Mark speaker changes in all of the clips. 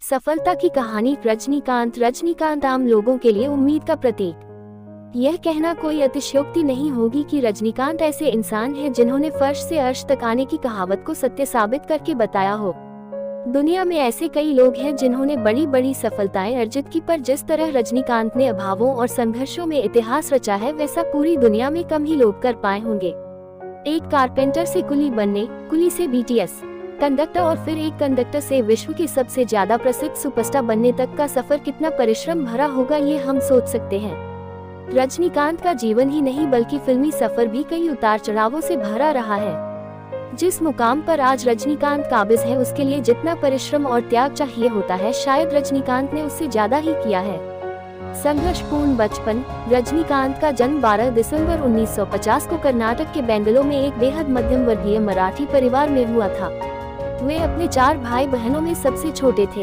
Speaker 1: सफलता की कहानी। रजनीकांत आम लोगों के लिए उम्मीद का प्रतीक। यह कहना कोई अतिशयोक्ति नहीं होगी कि रजनीकांत ऐसे इंसान हैं जिन्होंने फर्श से अर्श तक आने की कहावत को सत्य साबित करके बताया हो। दुनिया में ऐसे कई लोग हैं जिन्होंने बड़ी बड़ी सफलताएं अर्जित की, पर जिस तरह रजनीकांत ने अभावों और संघर्षों में इतिहास रचा है वैसा पूरी दुनिया में कम ही लोग कर पाए होंगे। एक कारपेंटर से कुली बनने, कुली से बीटीएस कंडक्टर और फिर एक कंडक्टर से विश्व के सबसे ज्यादा प्रसिद्ध सुपरस्टार बनने तक का सफर कितना परिश्रम भरा होगा ये हम सोच सकते हैं। रजनीकांत का जीवन ही नहीं बल्कि फिल्मी सफर भी कई उतार चढ़ावों से भरा रहा है। जिस मुकाम पर आज रजनीकांत काबिज है उसके लिए जितना परिश्रम और त्याग चाहिए होता है शायद रजनीकांत ने उससे ज्यादा ही किया है। संघर्षपूर्ण बचपन। रजनीकांत का जन्म 12 दिसंबर 1950 को कर्नाटक के बेंगलोर में एक बेहद मध्यम वर्गीय मराठी परिवार में हुआ था। वे अपने 4 भाई बहनों में सबसे छोटे थे।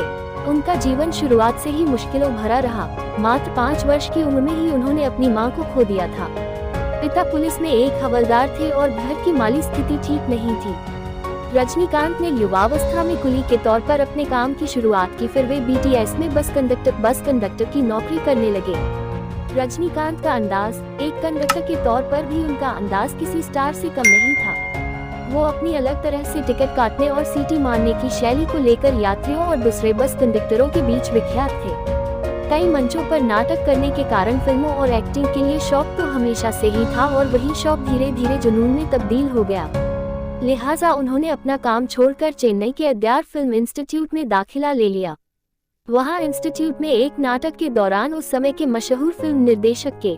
Speaker 1: उनका जीवन शुरुआत से ही मुश्किलों भरा रहा। मात्र 5 वर्ष की उम्र में ही उन्होंने अपनी मां को खो दिया था। पिता पुलिस में एक हवलदार थे और घर की माली स्थिति ठीक नहीं थी। रजनीकांत ने युवावस्था में कुली के तौर पर अपने काम की शुरुआत की, फिर वे बीटीएस में बस कंडक्टर की नौकरी करने लगे। रजनीकांत का अंदाज, एक कंडक्टर के तौर पर भी उनका अंदाज किसी स्टार से कम नहीं था। वो अपनी अलग तरह से टिकट काटने और सीटी मारने की शैली को लेकर यात्रियों और दूसरे बस कंडक्टरों के बीच विख्यात थे। कई मंचों पर नाटक करने के कारण फिल्मों और एक्टिंग के लिए शौक तो हमेशा से ही था और वही शौक धीरे धीरे जुनून में तब्दील हो गया। लिहाजा उन्होंने अपना काम छोड़कर चेन्नई के अद्यार फिल्म इंस्टीट्यूट में दाखिला ले लिया। वहाँ इंस्टीट्यूट में एक नाटक के दौरान उस समय के मशहूर फिल्म निर्देशक के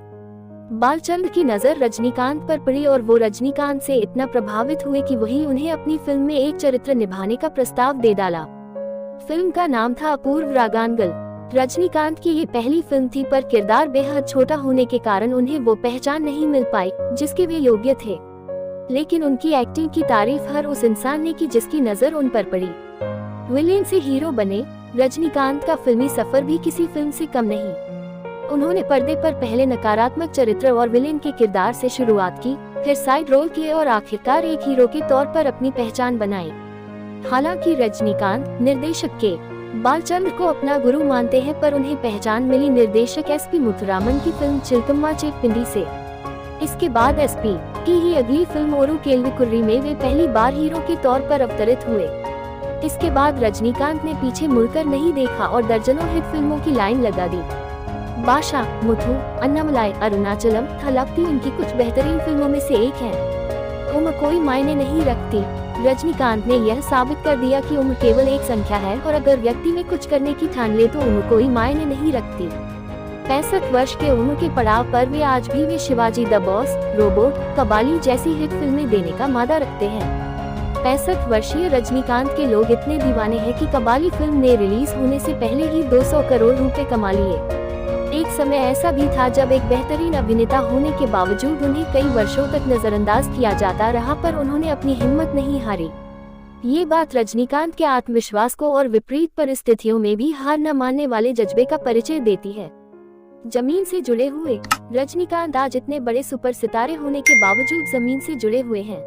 Speaker 1: बालचंद्र की नजर रजनीकांत पर पड़ी और वो रजनीकांत से इतना प्रभावित हुए कि वही उन्हें अपनी फिल्म में एक चरित्र निभाने का प्रस्ताव दे डाला। फिल्म का नाम था अपूर्व रागांगल। रजनीकांत की ये पहली फिल्म थी, पर किरदार बेहद छोटा होने के कारण उन्हें वो पहचान नहीं मिल पाई जिसके वे योग्य थे। लेकिन उनकी एक्टिंग की तारीफ हर उस इंसान ने की जिसकी नजर उन पर पड़ी। विलेन से हीरो बने। रजनीकांत का फिल्मी सफर भी किसी फिल्म से कम नहीं। उन्होंने पर्दे पर पहले नकारात्मक चरित्र और विलेन के किरदार से शुरुआत की, फिर साइड रोल किए और आखिरकार एक हीरो के तौर पर अपनी पहचान बनाई। हालांकि रजनीकांत निर्देशक के बालचंद्र को अपना गुरु मानते हैं, पर उन्हें पहचान मिली निर्देशक एसपी मुथुरामन की फिल्म चिलकम्मा चेप्पिंडी से। इसके बाद एसपी की ही अगली फिल्म ओरू केल्विकुर्री में वे पहली बार हीरो के तौर पर अवतरित हुए। इसके बाद रजनीकांत ने पीछे मुड़कर नहीं देखा और दर्जनों हिट फिल्मों की लाइन लगा दी। बाशा, मुथु, अन्नामलाई, अरुणाचलम, थलपति उनकी कुछ बेहतरीन फिल्मों में से एक है। उम्र कोई मायने नहीं रखती। रजनीकांत ने यह साबित कर दिया कि उम्र केवल एक संख्या है और अगर व्यक्ति में कुछ करने की ठान ले तो उम्र कोई मायने नहीं रखती। 65 वर्ष के उम्र के पड़ाव पर वे आज भी वे Shivaji the boss, robot, Kabali जैसी हिट फिल्में देने का मादा रखते हैं। 65 वर्षीय रजनीकांत के लोग इतने दीवाने हैं कि कबाली फिल्म ने रिलीज होने से पहले ही 200 करोड़ रुपए कमा लिए। एक समय ऐसा भी था जब एक बेहतरीन अभिनेता होने के बावजूद उन्हें कई वर्षों तक नजरअंदाज किया जाता रहा, पर उन्होंने अपनी हिम्मत नहीं हारी। ये बात रजनीकांत के आत्मविश्वास को और विपरीत परिस्थितियों में भी हार न मानने वाले जज्बे का परिचय देती है। जमीन से जुड़े हुए। रजनीकांत आज इतने बड़े सुपर सितारे होने के बावजूद जमीन से जुड़े हुए हैं।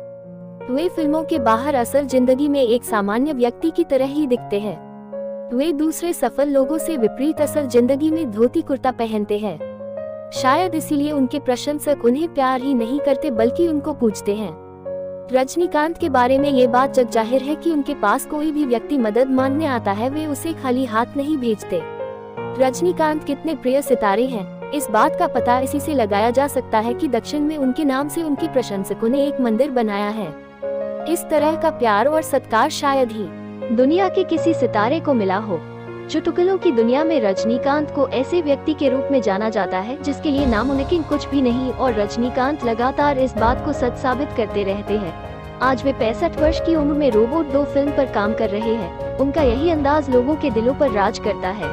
Speaker 1: वे फिल्मों के बाहर असल जिंदगी में एक सामान्य व्यक्ति की तरह ही दिखते हैं। वे दूसरे सफल लोगों से विपरीत असल जिंदगी में धोती कुर्ता पहनते हैं। शायद इसीलिए उनके प्रशंसक उन्हें प्यार ही नहीं करते बल्कि उनको पूछते हैं। रजनीकांत के बारे में ये बात जग जाहिर है कि उनके पास कोई भी व्यक्ति मदद मांगने आता है वे उसे खाली हाथ नहीं भेजते। रजनीकांत कितने प्रिय सितारे हैं, इस बात का पता इसी से लगाया जा सकता है कि दक्षिण में उनके नाम से उनके प्रशंसकों ने एक मंदिर बनाया है। इस तरह का प्यार और सत्कार शायद ही दुनिया के किसी सितारे को मिला हो। चुटकुलों की दुनिया में रजनीकांत को ऐसे व्यक्ति के रूप में जाना जाता है जिसके लिए नामुमकिन कुछ भी नहीं, और रजनीकांत लगातार इस बात को सच साबित करते रहते हैं। आज वे 65 वर्ष की उम्र में रोबोट 2 फिल्म पर काम कर रहे हैं। उनका यही अंदाज लोगों के दिलों पर राज करता है।